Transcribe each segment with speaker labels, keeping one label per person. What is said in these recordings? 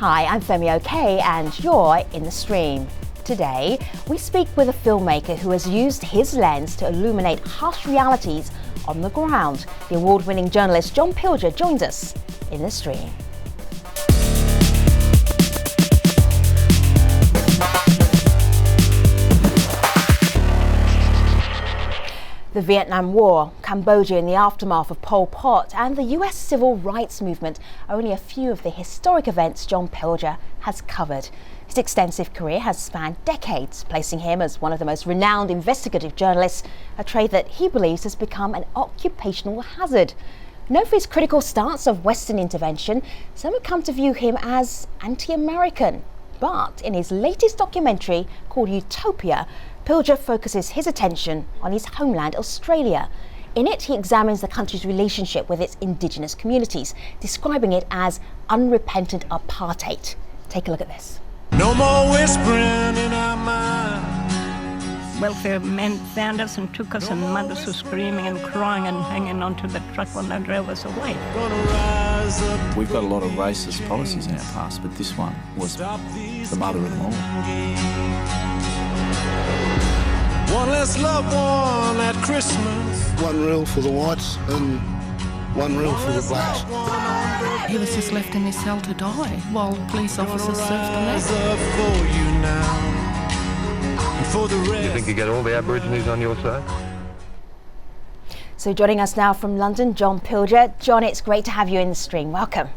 Speaker 1: Hi, I'm Femi OK and you're in the stream. Today, we speak with a filmmaker who has used his lens to illuminate harsh realities on the ground. The award-winning journalist John Pilger joins us in the stream. The Vietnam War, Cambodia in the aftermath of Pol Pot, and the US civil rights movement are only a few of the historic events John Pilger has covered. His extensive career has spanned decades, placing him as one of the most renowned investigative journalists, a trade that he believes has become an occupational hazard. Known for his critical stance of Western intervention, some have come to view him as anti-American. But in his latest documentary called Utopia, Pilger focuses his attention on his homeland, Australia. In it, he examines the country's relationship with its indigenous communities, describing it as unrepentant apartheid. Take a look at this.
Speaker 2: No more whispering in our minds.
Speaker 3: Welfare men found us and took us, and mothers were screaming and crying and hanging onto the truck when they drove us away.
Speaker 4: We've got a lot of racist policies in our past, but this one was the mother of them all.
Speaker 2: One less loved one at Christmas.
Speaker 5: One rule for the whites and one rule for the blacks.
Speaker 6: He was just left in his cell to die while police officers searched the left.
Speaker 7: You think you get all the Aborigines on your side?
Speaker 1: So joining us now from London, John Pilger. John, it's great to have you in the stream. Welcome.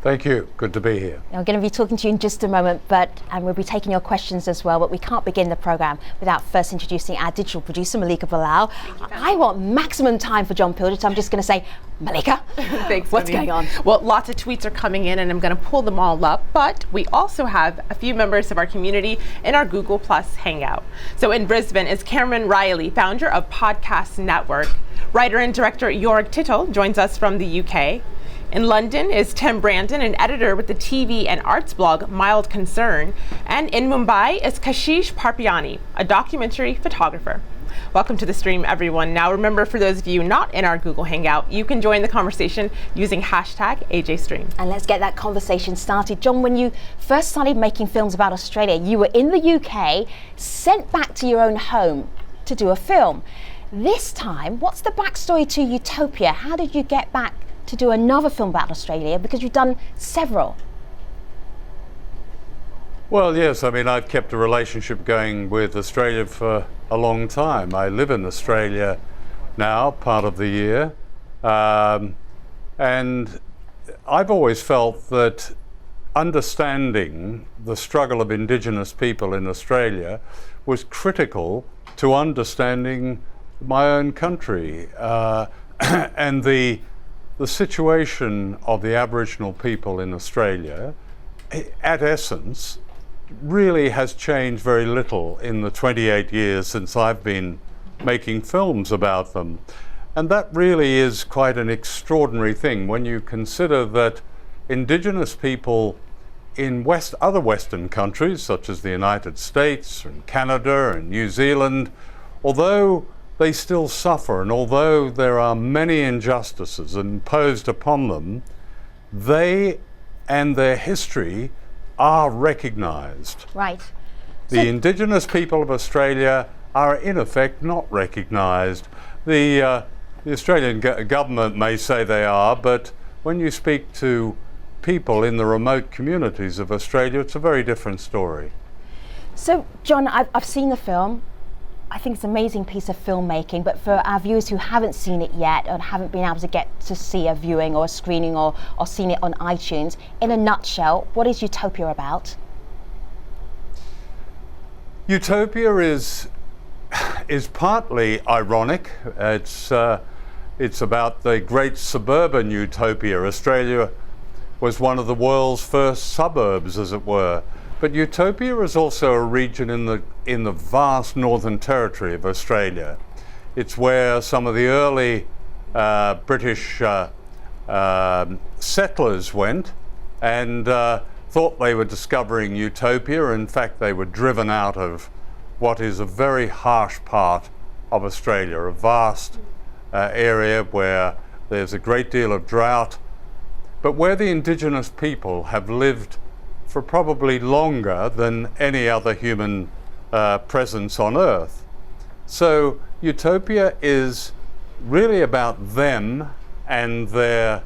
Speaker 8: Thank you. Good to be here.
Speaker 1: I'm going to be talking to you in just a moment, and we'll be taking your questions as well, but we can't begin the programme without first introducing our digital producer, Malika Bilal. I want maximum time for John Pilger, so I'm just going to say, Malika,
Speaker 9: thanks,
Speaker 1: what's going on?
Speaker 9: Well, lots of tweets are coming in and I'm going to pull them all up, but we also have a few members of our community in our Google Plus Hangout. So in Brisbane is Cameron Riley, founder of Podcast Network. Writer and director Jorg Tittel joins us from the UK. In London is Tim Brandon, an editor with the TV and arts blog Mild Concern. And in Mumbai is Kashish Parpiani, a documentary photographer. Welcome to the stream, everyone. Now remember, for those of you not in our Google Hangout, you can join the conversation using hashtag AJStream.
Speaker 1: And let's get that conversation started. John, when you first started making films about Australia, you were in the UK, sent back to your own home to do a film. This time, what's the backstory to Utopia? How did you get back to do another film about Australia, because you've done several?
Speaker 8: Well, yes, I mean, I've kept a relationship going with Australia for a long time. I live in Australia now, part of the year, and I've always felt that understanding the struggle of Indigenous people in Australia was critical to understanding my own country, and the situation of the Aboriginal people in Australia, at essence, really has changed very little in the 28 years since I've been making films about them. And that really is quite an extraordinary thing when you consider that Indigenous people in other Western countries, such as the United States and Canada and New Zealand, although they still suffer, and although there are many injustices imposed upon them, they and their history are recognised.
Speaker 1: Right.
Speaker 8: The Indigenous people of Australia are in effect not recognised. The Australian government may say they are, but when you speak to people in the remote communities of Australia, it's a very different story.
Speaker 1: So, John, I've seen the film. I think it's an amazing piece of filmmaking, but for our viewers who haven't seen it yet and haven't been able to get to see a viewing or a screening or seen it on iTunes, in a nutshell, what is Utopia about?
Speaker 8: Utopia is partly ironic. It's about the great suburban utopia. Australia was one of the world's first suburbs, as it were. But Utopia is also a region in the vast Northern Territory of Australia. It's where some of the early British settlers went and thought they were discovering Utopia. In fact, they were driven out of what is a very harsh part of Australia, a vast area where there's a great deal of drought, but where the indigenous people have lived for probably longer than any other human presence on Earth. So Utopia is really about them and their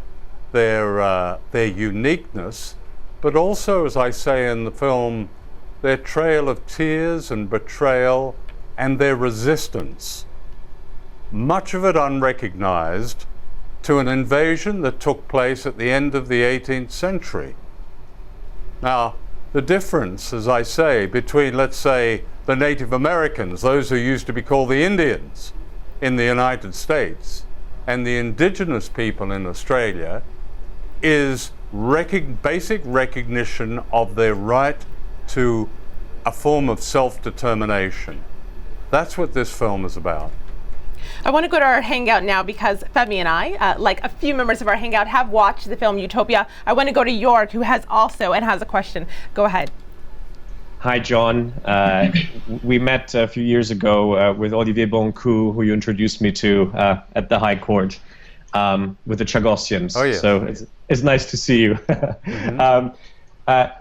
Speaker 8: uniqueness, but also, as I say in the film, their trail of tears and betrayal and their resistance, much of it unrecognized, to an invasion that took place at the end of the 18th century. Now, the difference, as I say, between, let's say, the Native Americans, those who used to be called the Indians in the United States, and the indigenous people in Australia, is basic recognition of their right to a form of self-determination. That's what this film is about.
Speaker 9: I want to go to our Hangout now because Femi and I, like a few members of our Hangout, have watched the film Utopia. I want to go to York, who has also and has a question. Go ahead.
Speaker 10: Hi, John. We met a few years ago with Olivier Boncourt, who you introduced me to at the High Court with the Chagossians.
Speaker 8: Oh, yeah.
Speaker 10: So it's nice to see you. Mm-hmm.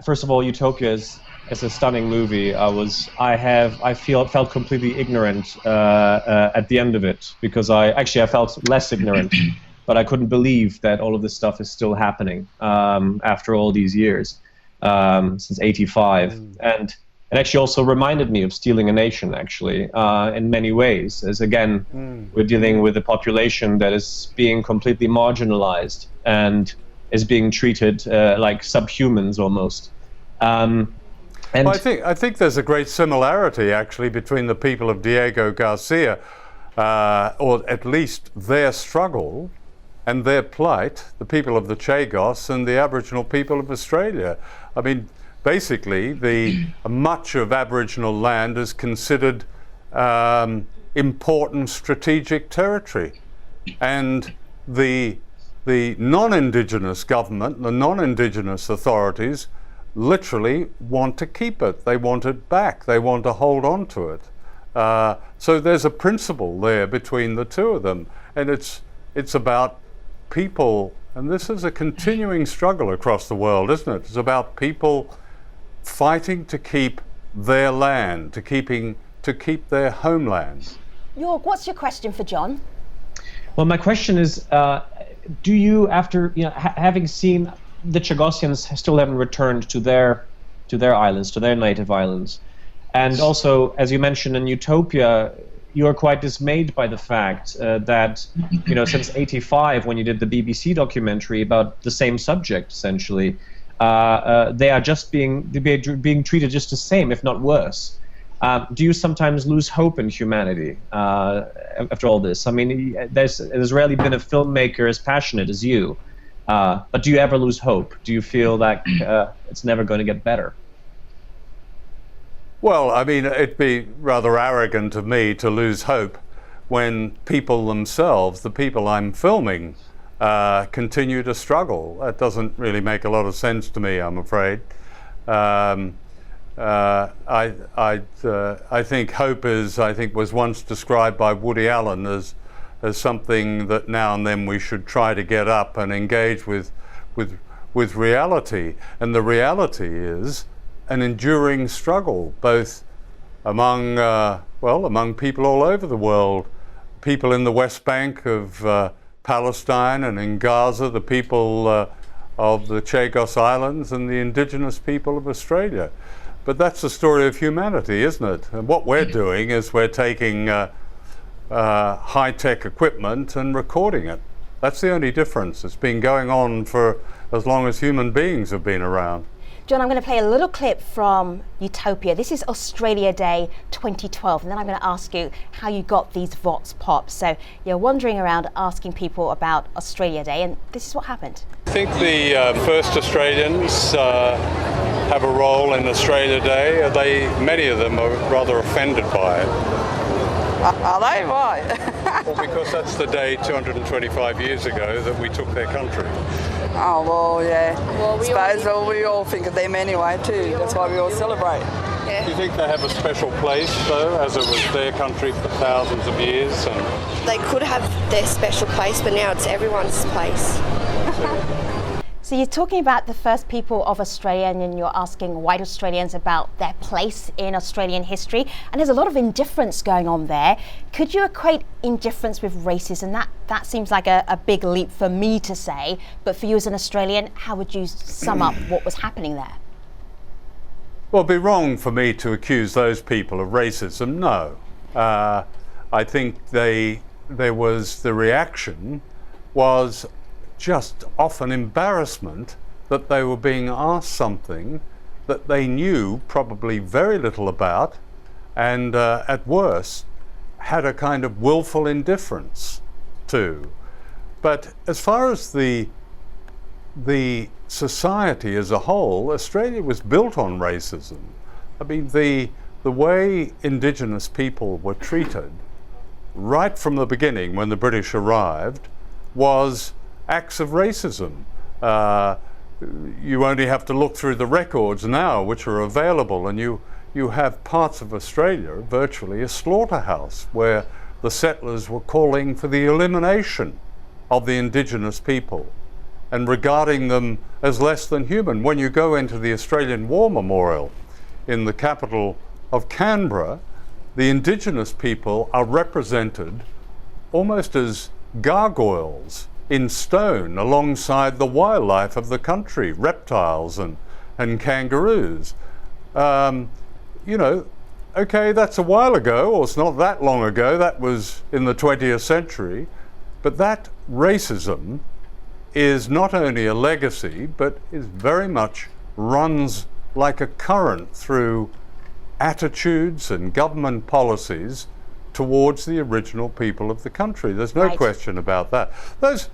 Speaker 10: First of all, Utopia is a stunning movie. I felt completely ignorant at the end of it, because I felt less ignorant, but I couldn't believe that all of this stuff is still happening after all these years. Since '85, and it actually also reminded me of Stealing a Nation, actually, in many ways, as again, we're dealing with a population that is being completely marginalized and is being treated like subhumans almost. And
Speaker 8: well, I think there's a great similarity, actually, between the people of Diego Garcia, or at least their struggle and their plight, the people of the Chagos, and the Aboriginal people of Australia. I mean, basically, much of Aboriginal land is considered important strategic territory, and the non-Indigenous government, the non-Indigenous authorities, literally want to keep it. They want it back. They want to hold on to it. So there's a principle there between the two of them, and it's about people, and this is a continuing struggle across the world, isn't it? It's about people fighting to keep their land, to keep their homeland.
Speaker 1: York, what's your question for John?
Speaker 10: Well, my question is, do you, after having seen the Chagossians still haven't returned to their islands, to their native islands, and also, as you mentioned in Utopia, you are quite dismayed by the fact that, since '85, when you did the BBC documentary about the same subject, essentially, they are just being treated just the same, if not worse. Do you sometimes lose hope in humanity after all this? I mean, there's rarely been a filmmaker as passionate as you, but do you ever lose hope? Do you feel like it's never going to get better?
Speaker 8: Well, I mean, it'd be rather arrogant of me to lose hope when people themselves, the people I'm filming, continue to struggle. That doesn't really make a lot of sense to me, I'm afraid. I think hope was once described by Woody Allen as something that now and then we should try to get up and engage with reality. And the reality is an enduring struggle, both among people all over the world, people in the West Bank of Palestine and in Gaza, the people of the Chagos Islands and the indigenous people of Australia. But that's the story of humanity, isn't it? And what we're doing is we're taking high-tech equipment and recording it. That's the only difference. It's been going on for as long as human beings have been around.
Speaker 1: John, I'm going to play a little clip from Utopia. This is Australia Day 2012, and then I'm going to ask you how you got these vox pops. So you're wandering around asking people about Australia Day, and this is what happened.
Speaker 8: I think the first Australians have a role in Australia Day. Many of them are rather offended by it.
Speaker 11: Are they? Why?
Speaker 8: Well, because that's the day 225 years ago that we took their country.
Speaker 11: Oh, well, yeah. Well, we all think of them anyway, too. That's why we all celebrate.
Speaker 8: Yeah. Do you think they have a special place, though, as it was their country for thousands of years? They
Speaker 12: could have their special place, but now it's everyone's place.
Speaker 1: So you're talking about the first people of Australia, and you're asking white Australians about their place in Australian history, and there's a lot of indifference going on there. Could you equate indifference with racism? That seems like a big leap for me to say, but for you as an Australian, how would you sum up what was happening there?
Speaker 8: Well, it'd be wrong for me to accuse those people of racism, no. I think the reaction was just often embarrassment that they were being asked something that they knew probably very little about, and at worst had a kind of willful indifference to. But as far as the society as a whole, Australia was built on racism. I mean, the way Indigenous people were treated right from the beginning when the British arrived was acts of racism. You only have to look through the records now which are available, and you have parts of Australia, virtually a slaughterhouse, where the settlers were calling for the elimination of the Indigenous people and regarding them as less than human. When you go into the Australian War Memorial in the capital of Canberra, the Indigenous people are represented almost as gargoyles in stone alongside the wildlife of the country, reptiles and kangaroos. You know, okay, that's a while ago, or it's not that long ago, that was in the 20th century, but that racism is not only a legacy, but is very much runs like a current through attitudes and government policies towards the original people of the country. There's no question about that. Those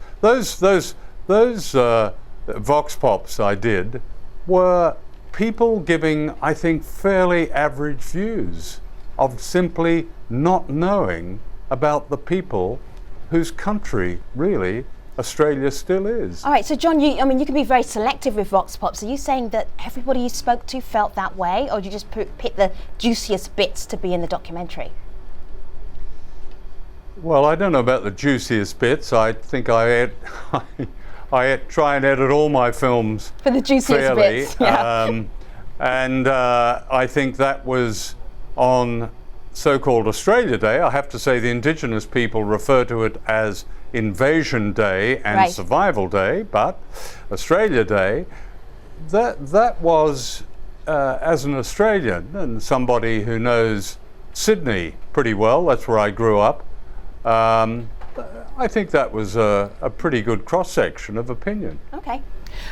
Speaker 8: vox pops I did were people giving, I think, fairly average views of simply not knowing about the people whose country really Australia still is.
Speaker 1: All right, so John, you can be very selective with vox pops. Are you saying that everybody you spoke to felt that way, or did you just pick the juiciest bits to be in the documentary?
Speaker 8: Well, I don't know about the juiciest bits. I think I try and edit all my films
Speaker 1: for the juiciest
Speaker 8: fairly,
Speaker 1: bits. Yeah.
Speaker 8: And I think that was on so-called Australia Day. I have to say the Indigenous people refer to it as Invasion Day and Survival Day, but Australia Day, that was, as an Australian and somebody who knows Sydney pretty well, that's where I grew up, I think that was a pretty good cross-section of opinion.
Speaker 1: Okay.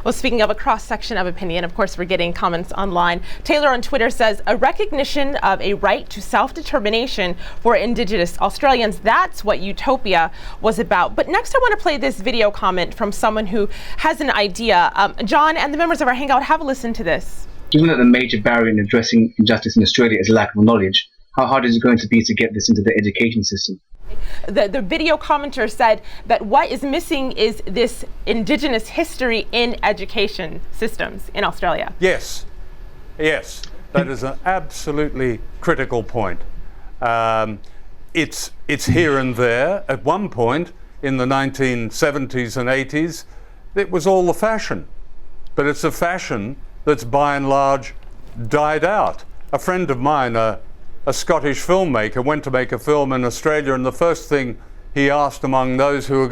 Speaker 9: Well, speaking of a cross-section of opinion, of course, we're getting comments online. Taylor on Twitter says, a recognition of a right to self-determination for Indigenous Australians. That's what Utopia was about. But next I want to play this video comment from someone who has an idea. John and the members of our Hangout, have a listen to this.
Speaker 12: Given that the major barrier in addressing injustice in Australia is lack of knowledge, how hard is it going to be to get this into the education system?
Speaker 9: The video commenter said that what is missing is this Indigenous history in education systems in Australia.
Speaker 8: Yes, that is an absolutely critical point. It's here and there. At one point in the 1970s and 80s, it was all the fashion, but it's a fashion that's by and large died out. A friend of mine, a Scottish filmmaker, went to make a film in Australia, and the first thing he asked among those who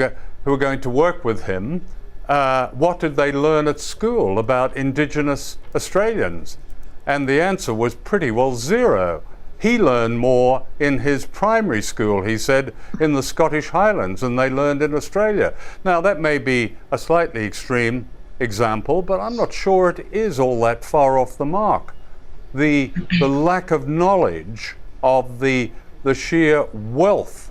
Speaker 8: were going to work with him, what did they learn at school about Indigenous Australians? And the answer was pretty well zero. He learned more in his primary school, he said, in the Scottish Highlands than they learned in Australia. Now, that may be a slightly extreme example, but I'm not sure it is all that far off the mark. The lack of knowledge of the sheer wealth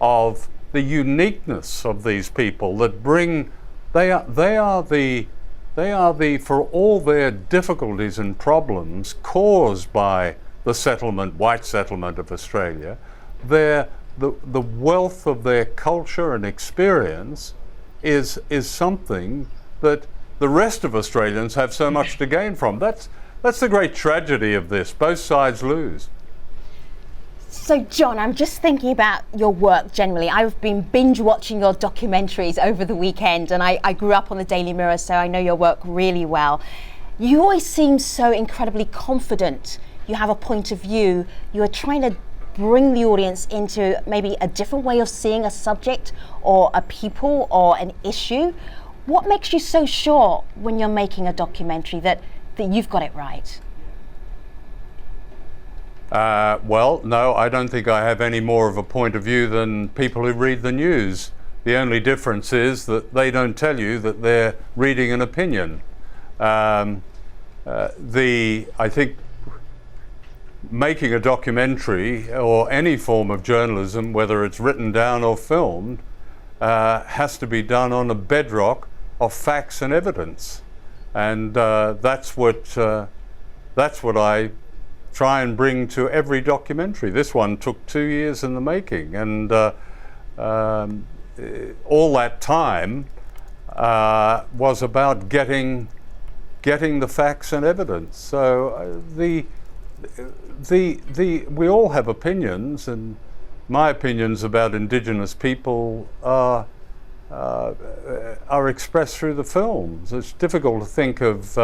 Speaker 8: of the uniqueness of these people that bring, they are the for all their difficulties and problems caused by the white settlement of Australia, the wealth of their culture and experience is something that the rest of Australians have so much to gain from. That's the great tragedy of this. Both sides lose.
Speaker 1: So, John, I'm just thinking about your work generally. I've been binge watching your documentaries over the weekend, and I grew up on the Daily Mirror, so I know your work really well. You always seem so incredibly confident. You have a point of view. You are trying to bring the audience into maybe a different way of seeing a subject or a people or an issue. What makes you so sure when you're making a documentary that you've got it right?
Speaker 8: Well, no, I don't think I have any more of a point of view than people who read the news. The only difference is that they don't tell you that they're reading an opinion. I think making a documentary or any form of journalism, whether it's written down or filmed, has to be done on a bedrock of facts and evidence, and that's what I try and bring to every documentary. This one took 2 years in the making, and all that time was about getting the facts and evidence. So we all have opinions, and my opinions about Indigenous people are expressed through the films. It's difficult to think of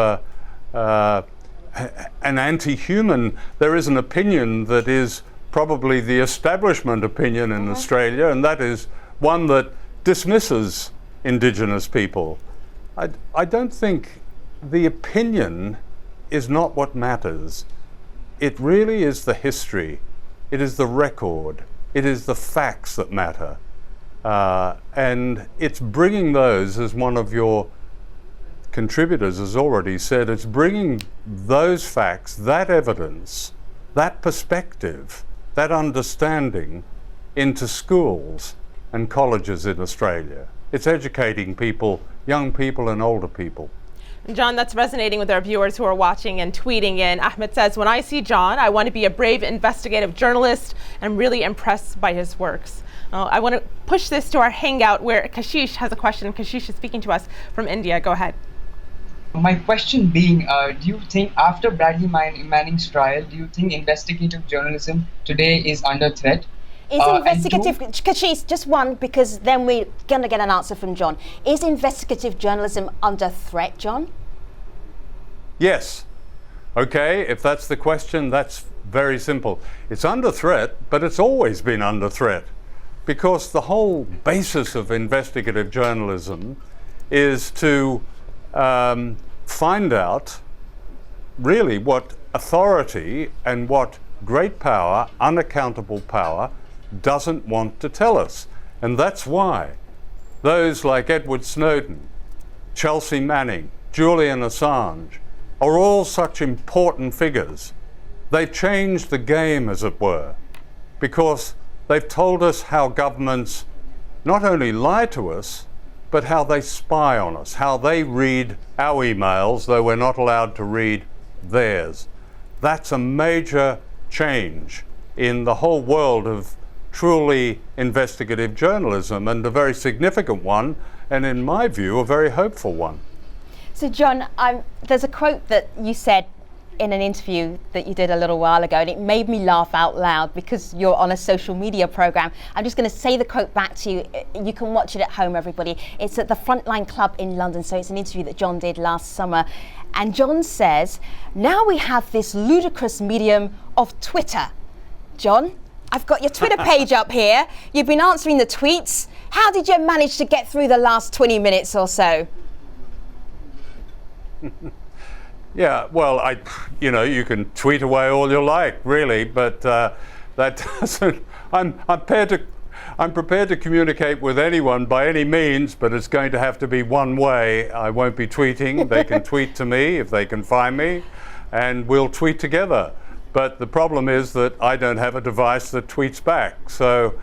Speaker 8: an anti-human. There is an opinion that is probably the establishment opinion in Australia, and that is one that dismisses Indigenous people. I don't think the opinion is not what matters. It really is the history, it is the record, it is the facts that matter. And it's bringing those, as one of your contributors has already said, it's bringing those facts, that evidence, that perspective, that understanding into schools and colleges in Australia. It's educating people, young people and older people.
Speaker 9: John, that's resonating with our viewers who are watching and tweeting in. Ahmed says, when I see John, I want to be a brave investigative journalist. I'm really impressed by his works. I want to push this to our hangout where Kashish has a question. Kashish is speaking to us from India. Go ahead.
Speaker 13: My question being, do you think after Bradley Manning's trial, do you think investigative journalism today is under threat?
Speaker 1: Is investigative, Kashish, just one, because then we're going to get an answer from John. Is investigative journalism under threat, John?
Speaker 8: Yes. Okay, if that's the question, that's very simple. It's under threat, but it's always been under threat, because the whole basis of investigative journalism is to find out really what authority and what great power, unaccountable power, doesn't want to tell us. And that's why those like Edward Snowden, Chelsea Manning, Julian Assange are all such important figures. They've changed the game, as it were, because they've told us how governments not only lie to us, but how they spy on us, how they read our emails, though we're not allowed to read theirs. That's a major change in the whole world of truly investigative journalism, and a very significant one, and in my view, a very hopeful one.
Speaker 1: So, John, there's a quote that you said in an interview that you did a little while ago, and it made me laugh out loud because you're on a social media program. I'm just going to say the quote back to you. You can watch it at home, everybody. It's at the Frontline Club in London, so it's an interview that John did last summer. And John says, now we have this ludicrous medium of Twitter. John, I've got your Twitter page up here. You've been answering the tweets. How did you manage to get through the last 20 minutes or so?
Speaker 8: Yeah, well, you can tweet away all you like, really, but that doesn't. I'm prepared to communicate with anyone by any means, but it's going to have to be one way. I won't be tweeting. They can tweet to me if they can find me, and we'll tweet together. But the problem is that I don't have a device that tweets back. So,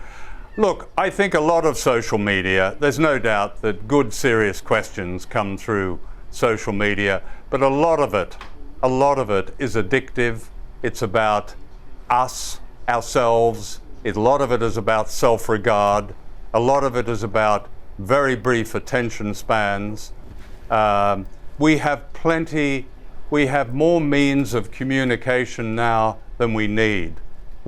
Speaker 8: look, I think a lot of social media, there's no doubt that good, serious questions come through social media, but a lot of it is addictive. It's about us, ourselves. A lot of it is about self-regard. A lot of it is about very brief attention spans. We have more means of communication now than we need.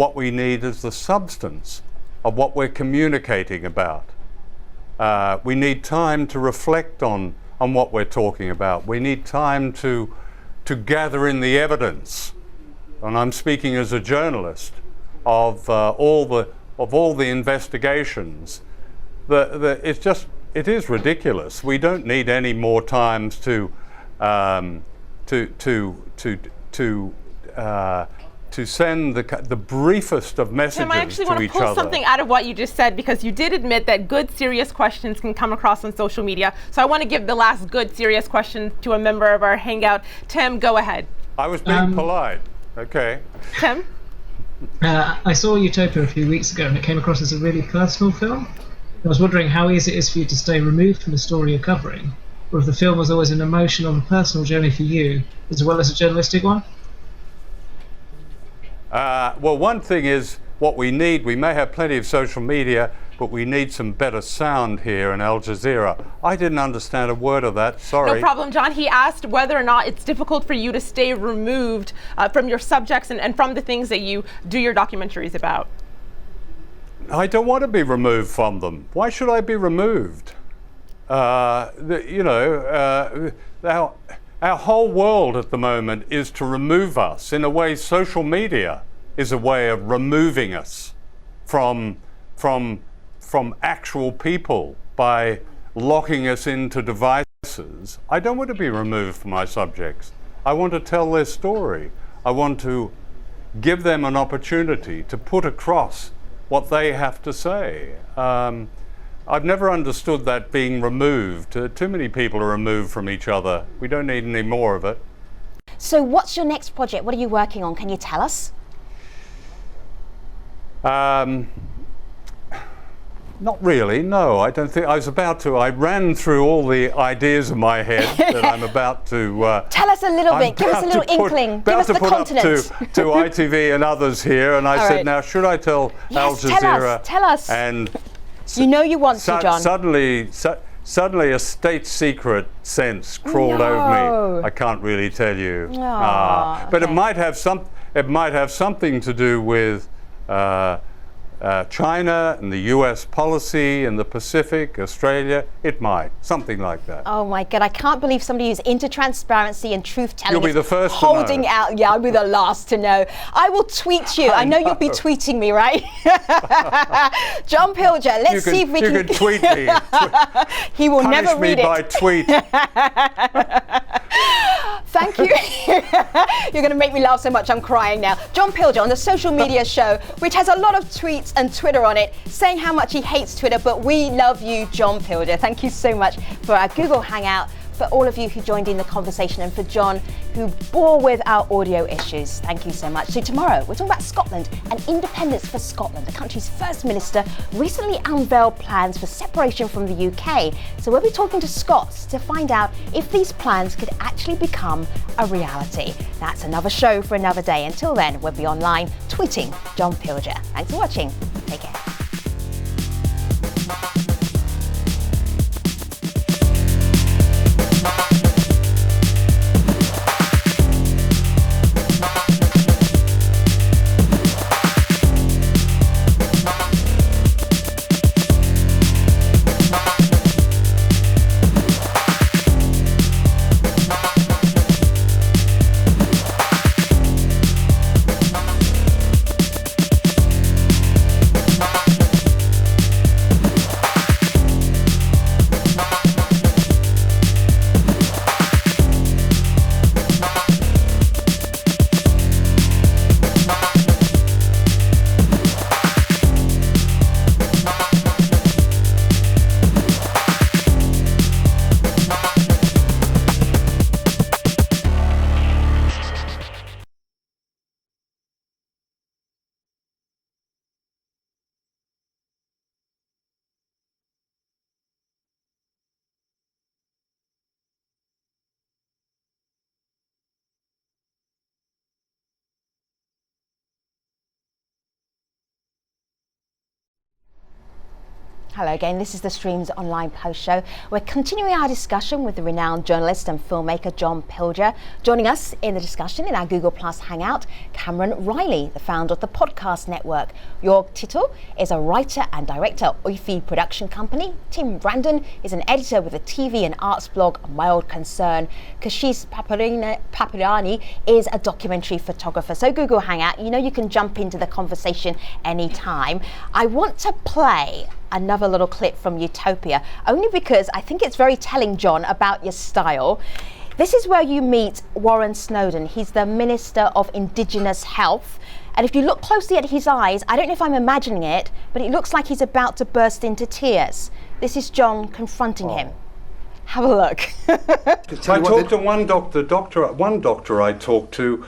Speaker 8: What we need is the substance of what we're communicating about. We need time to reflect on what we're talking about. We need time to gather in the evidence. And I'm speaking as a journalist of all the investigations. It is ridiculous. We don't need any more times to send the briefest of messages
Speaker 9: Tim, I actually want to
Speaker 8: each
Speaker 9: pull
Speaker 8: other.
Speaker 9: something out of what you just said, because you did admit that good, serious questions can come across on social media. So I want to give the last good, serious question to a member of our Hangout. Tim, go ahead.
Speaker 8: I was being polite. Okay.
Speaker 9: Tim?
Speaker 14: I saw Utopia a few weeks ago, and it came across as a really personal film. I was wondering how easy it is for you to stay removed from the story you're covering, or if the film was always an emotional and personal journey for you, as well as a journalistic one?
Speaker 8: Well, one thing is what we need. We may have plenty of social media, but we need some better sound here in Al Jazeera. I didn't understand a word of that. Sorry.
Speaker 9: No problem, John. He asked whether or not it's difficult for you to stay removed from your subjects and from the things that you do your documentaries about.
Speaker 8: I don't want to be removed from them. Why should I be removed? Our whole world at the moment is to remove us. In a way, social media is a way of removing us from actual people by locking us into devices. I don't want to be removed from my subjects. I want to tell their story. I want to give them an opportunity to put across what they have to say. I've never understood that being removed. Too many people are removed from each other. We don't need any more of it.
Speaker 1: So what's your next project? What are you working on? Can you tell us?
Speaker 8: Not really, no. I don't think I was about to. I ran through all the ideas in my head that I'm about to.
Speaker 1: Tell us a little bit. Give us a little inkling. Give us the continent.
Speaker 8: To ITV and others here, and I
Speaker 1: all
Speaker 8: said,
Speaker 1: right.
Speaker 8: Now, should I tell Al Jazeera?
Speaker 1: Tell us.
Speaker 8: And
Speaker 1: you know you want to, John.
Speaker 8: Suddenly, a state secret sense crawled over me. I can't really tell you. But it might have something to do with China and the US policy and the Pacific, Australia. It might, something like that.
Speaker 1: Oh my God, I can't believe somebody who's into transparency and truth telling
Speaker 8: You'll be the first
Speaker 1: holding
Speaker 8: to know.
Speaker 1: out. Yeah, I'll be the last to know. I will tweet you. I know you'll be tweeting me, right? John Pilger, let's see if we can...
Speaker 8: You can tweet me.
Speaker 1: He will never read it.
Speaker 8: Punish me by tweet.
Speaker 1: Thank you. You're going to make me laugh so much I'm crying now. John Pilger on the social media show, which has a lot of tweets and Twitter on it, saying how much he hates Twitter, but we love you, John Pilger. Thank you so much for our Google Hangout, for all of you who joined in the conversation, and for John, who bore with our audio issues. Thank you so much. So tomorrow, we're talking about Scotland and independence for Scotland. The country's First Minister recently unveiled plans for separation from the UK. So we'll be talking to Scots to find out if these plans could actually become a reality. That's another show for another day. Until then, we'll be online tweeting John Pilger. Thanks for watching. Take care. Hello again, this is the Streams Online Post Show. We're continuing our discussion with the renowned journalist and filmmaker John Pilger. Joining us in the discussion in our Google Plus Hangout, Cameron Riley, the founder of the Podcast Network. Jörg Tittel is a writer and director of Uifi Production Company. Tim Brandon is an editor with the TV and arts blog My Old Concern. Kashish Papirani is a documentary photographer. So Google Hangout, you know you can jump into the conversation anytime. I want to play another little clip from Utopia, only because I think it's very telling, John, about your style. This is where you meet Warren Snowden. He's the Minister of Indigenous Health. And if you look closely at his eyes, I don't know if I'm imagining it, but it looks like he's about to burst into tears. This is John confronting him. Have a look.
Speaker 8: I talked to one doctor I talked to,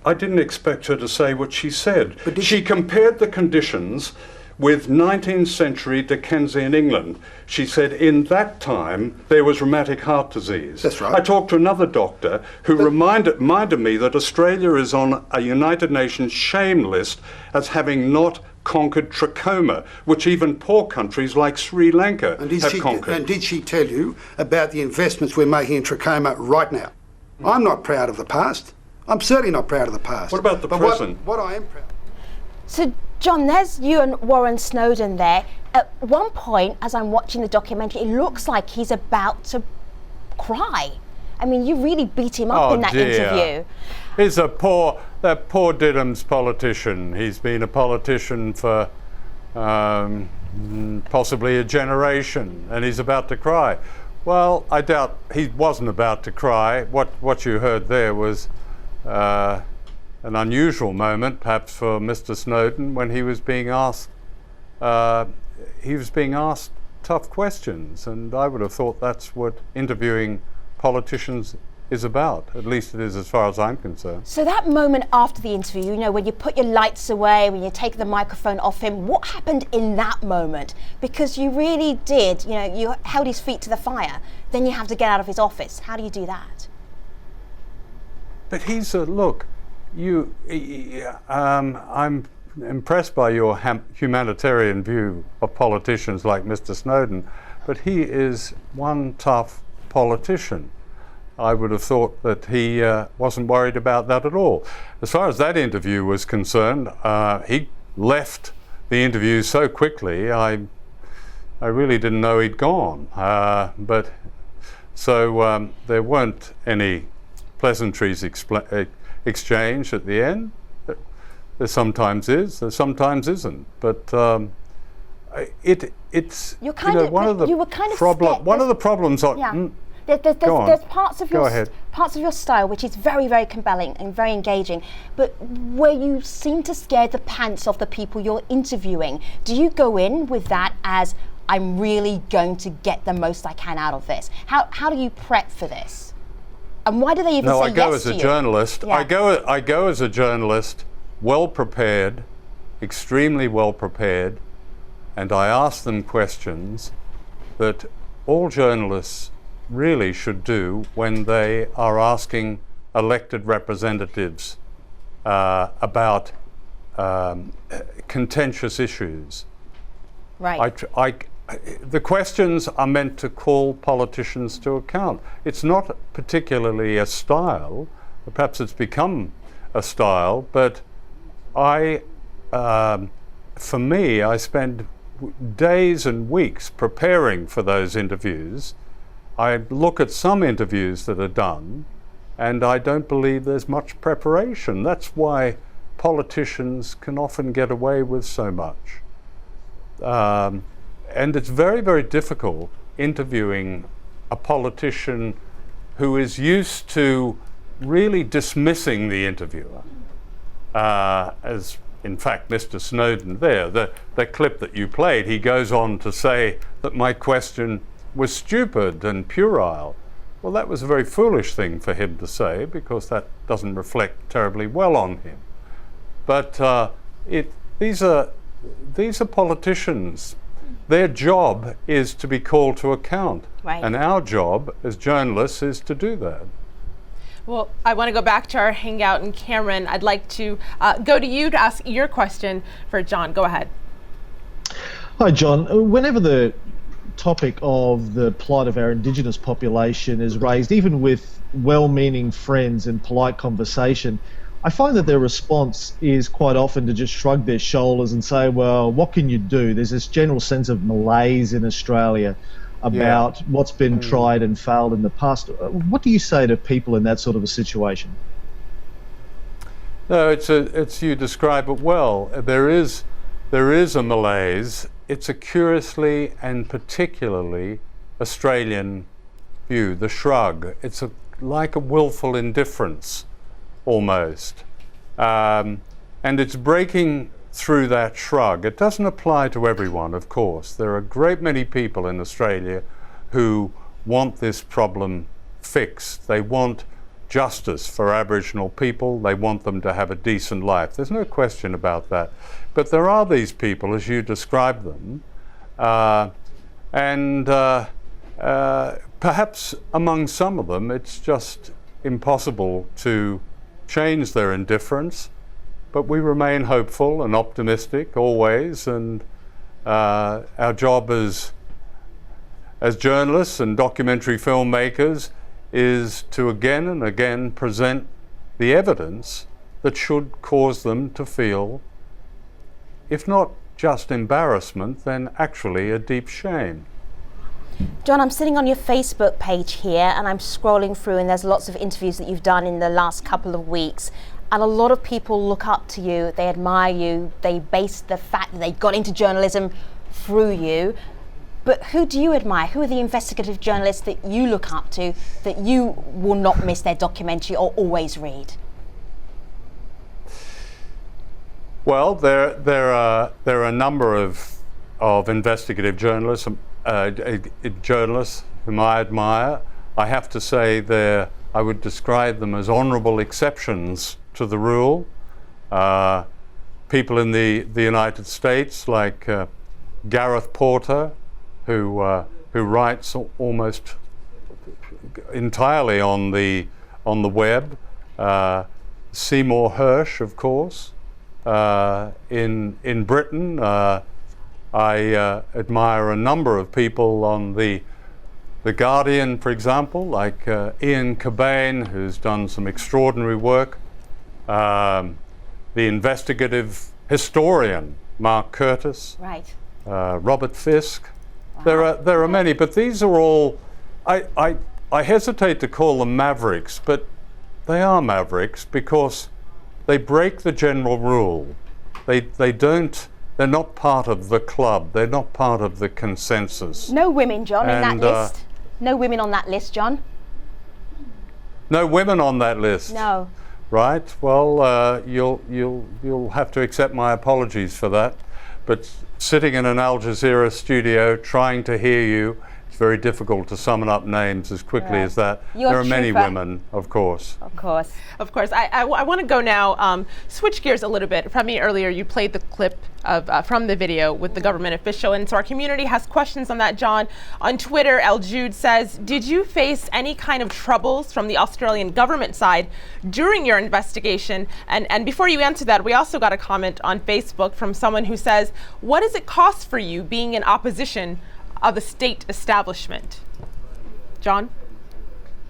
Speaker 8: I didn't expect her to say what she said. But she compared the conditions with 19th century Dickensian England. She said in that time there was rheumatic heart disease.
Speaker 5: That's right.
Speaker 8: I talked to another doctor who reminded me that Australia is on a United Nations shame list as having not conquered trachoma, which even poor countries like Sri Lanka have conquered.
Speaker 5: And did she tell you about the investments we're making in trachoma right now? I'm not proud of the past. I'm certainly not proud of the past.
Speaker 8: What about the present?
Speaker 5: What I am proud of.
Speaker 1: So, John, there's you and Warren Snowden there. At one point, as I'm watching the documentary, it looks like he's about to cry. I mean, you really beat him up in that interview.
Speaker 8: He's that poor Didham's politician. He's been a politician for possibly a generation, and he's about to cry. Well, I doubt he wasn't about to cry. What you heard there was an unusual moment, perhaps, for Mr. Snowden when he was being asked tough questions, and I would have thought that's what interviewing politicians is about. At least it is, as far as I'm concerned.
Speaker 1: So that moment after the interview, you know, when you put your lights away, when you take the microphone off him, what happened in that moment? Because you really did, you know, you held his feet to the fire. Then you have to get out of his office. How do you do that?
Speaker 8: But he's a look. I'm impressed by your humanitarian view of politicians like Mr. Snowden, but he is one tough politician. I would have thought that he wasn't worried about that at all. As far as that interview was concerned, he left the interview so quickly, I really didn't know he'd gone. So there weren't any pleasantries exchanged at the end. There sometimes is, there sometimes isn't. But it's one of the problems.
Speaker 1: There's parts of your style which is very, very compelling and very engaging, but where you seem to scare the pants off the people you're interviewing. Do you go in with that as I'm really going to get the most I can out of this? How do you prep for this? And why do they even say yes to you?
Speaker 8: No, I go as a journalist. Yeah. I go as a journalist, well prepared, extremely well prepared, and I ask them questions that all journalists really should do when they are asking elected representatives about contentious issues.
Speaker 1: Right.
Speaker 8: The questions are meant to call politicians to account. It's not particularly a style, perhaps it's become a style, but for me, I spend days and weeks preparing for those interviews. I look at some interviews that are done, and I don't believe there's much preparation. That's why politicians can often get away with so much. And it's very, very difficult interviewing a politician who is used to really dismissing the interviewer. As in fact, Mr. Snowden there, the clip that you played, he goes on to say that my question was stupid and puerile. Well, that was a very foolish thing for him to say, because that doesn't reflect terribly well on him. But these are politicians. Their job is to be called to account.
Speaker 1: Right.
Speaker 8: And our job as journalists is to do that.
Speaker 9: Well, I want to go back to our hangout, and Cameron, I'd like to go to you to ask your question for John. Go ahead.
Speaker 15: Hi, John. Whenever the topic of the plight of our Indigenous population is raised, even with well-meaning friends in polite conversation, I find that their response is quite often to just shrug their shoulders and say, well, what can you do? There's this general sense of malaise in Australia about what's been tried and failed in the past. What do you say to people in that sort of a situation?
Speaker 8: No, it's you describe it well. There is a malaise. It's a curiously and particularly Australian view, the shrug. It's like a willful indifference, almost. And it's breaking through that shrug. It doesn't apply to everyone, of course. There are a great many people in Australia who want this problem fixed. They want justice for Aboriginal people. They want them to have a decent life. There's no question about that. But there are these people, as you describe them, and perhaps among some of them it's just impossible to change their indifference, but we remain hopeful and optimistic always, and our job as journalists and documentary filmmakers is to again and again present the evidence that should cause them to feel, if not just embarrassment, then actually a deep shame.
Speaker 1: John, I'm sitting on your Facebook page here and I'm scrolling through, and there's lots of interviews that you've done in the last couple of weeks, and a lot of people look up to you, they admire you, they base the fact that they got into journalism through you. But who do you admire? Who are the investigative journalists that you look up to, that you will not miss their documentary or always read?
Speaker 8: Well, there are a number of investigative journalists whom I admire. I have to say I would describe them as honourable exceptions to the rule. People in the United States like Gareth Porter, who writes almost entirely on the web. Seymour Hersh, of course. In Britain, I admire a number of people on the Guardian, for example, like Ian Cobain, who's done some extraordinary work. The investigative historian, Mark Curtis.
Speaker 1: Right.
Speaker 8: Robert Fisk. Wow. There are many, but these are all, I hesitate to call them mavericks, but they are mavericks because they break the general rule. They're not part of the club. They're not part of the consensus.
Speaker 1: No women, John, in that list. No women on that list, John.
Speaker 8: No women on that list.
Speaker 1: No.
Speaker 8: Right. Well, you'll have to accept my apologies for that. But sitting in an Al Jazeera studio trying to hear you, it's very difficult to summon up names as quickly as that. There are many women, of course.
Speaker 1: Of course.
Speaker 9: Of course. I want to go now, switch gears a little bit. From me earlier, you played the clip from the video with the government official, and so our community has questions on that, John. On Twitter, El Jude says, did you face any kind of troubles from the Australian government side during your investigation? And before you answer that, we also got a comment on Facebook from someone who says, what does it cost for you being in opposition of a state establishment? John?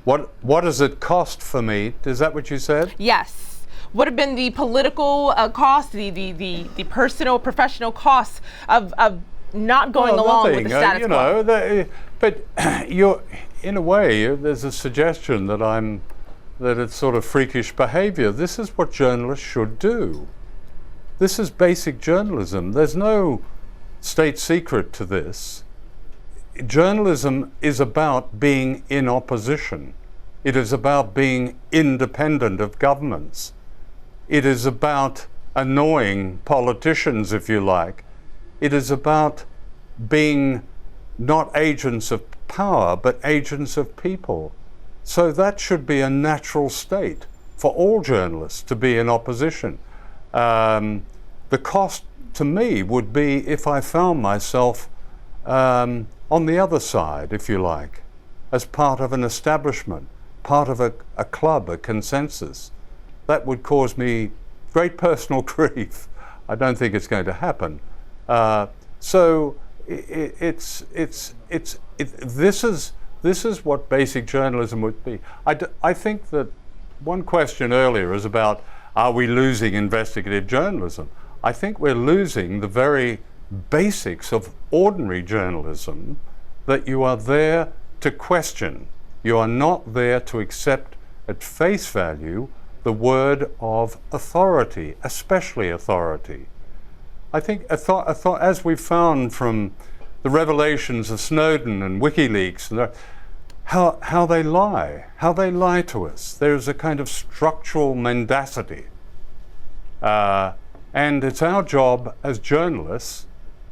Speaker 8: What does it cost for me? Is that what you said?
Speaker 9: Yes. What have been the political cost, the personal, professional costs of not going along with the status quo?
Speaker 8: But you're, in a way, there's a suggestion that it's sort of freakish behaviour. This is what journalists should do. This is basic journalism. There's no state secret to this. Journalism is about being in opposition. It is about being independent of governments. It is about annoying politicians, if you like. It is about being not agents of power, but agents of people. So that should be a natural state for all journalists to be in opposition. The cost to me would be if I found myself on the other side, if you like, as part of an establishment, part of a club, a consensus. That would cause me great personal grief. I don't think it's going to happen. So this is what basic journalism would be. I think that one question earlier is about, are we losing investigative journalism? I think we're losing the very basics of ordinary journalism, that you are there to question. You are not there to accept at face value the word of authority, especially authority. I think, as we've found from the revelations of Snowden and WikiLeaks, how they lie to us. There's a kind of structural mendacity. And it's our job as journalists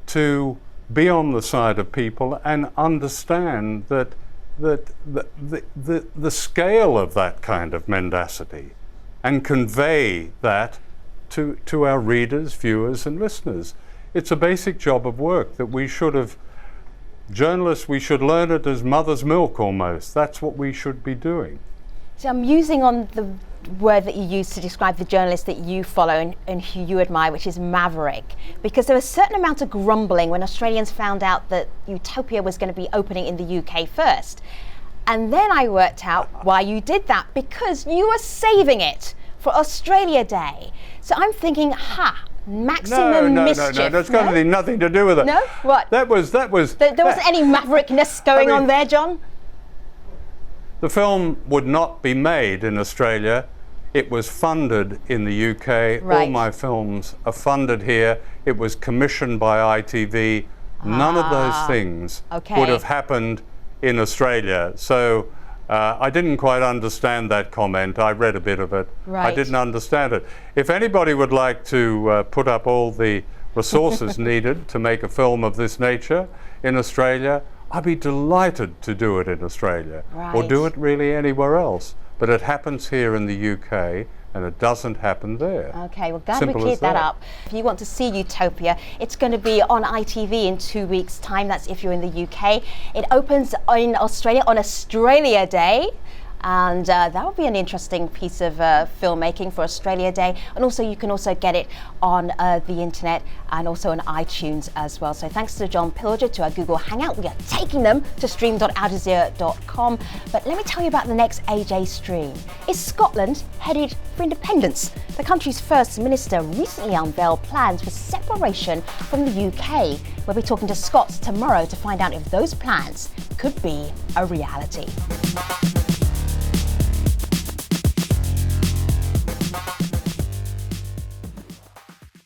Speaker 8: to be on the side of people and understand that the scale of that kind of mendacity, and convey that to our readers, viewers and listeners. It's a basic job of work that we should have, journalists, we should learn it as mother's milk almost. That's what we should be doing.
Speaker 1: So I'm using on the word that you use to describe the journalist that you follow and who you admire, which is maverick, because there was a certain amount of grumbling when Australians found out that Utopia was going to be opening in the UK first. And then I worked out why you did that, because you were saving it for Australia Day. So I'm thinking, maximum mischief.
Speaker 8: No, that's got nothing to do with it.
Speaker 1: No? What?
Speaker 8: There wasn't
Speaker 1: any maverickness going on there, John?
Speaker 8: The film would not be made in Australia. It was funded in the UK. Right. All my films are funded here. It was commissioned by ITV. None of those things would have happened in Australia. So I didn't quite understand that comment. I read a bit of it. Right. I didn't understand it. If anybody would like to put up all the resources needed to make a film of this nature in Australia, I'd be delighted to do it in Australia, or do it really anywhere else. But it happens here in the UK, and it doesn't happen there. Okay, well, glad we cleared that up. If you want to see Utopia, it's going to be on ITV in 2 weeks' time. That's if you're in the UK. It opens in Australia on Australia Day. And that would be an interesting piece of filmmaking for Australia Day. And also, you can also get it on the internet and also on iTunes as well. So thanks to John Pilger, to our Google Hangout. We are taking them to stream.aljazeera.com. But let me tell you about the next AJ stream. Is Scotland headed for independence? The country's first minister recently unveiled plans for separation from the UK. We'll be talking to Scots tomorrow to find out if those plans could be a reality.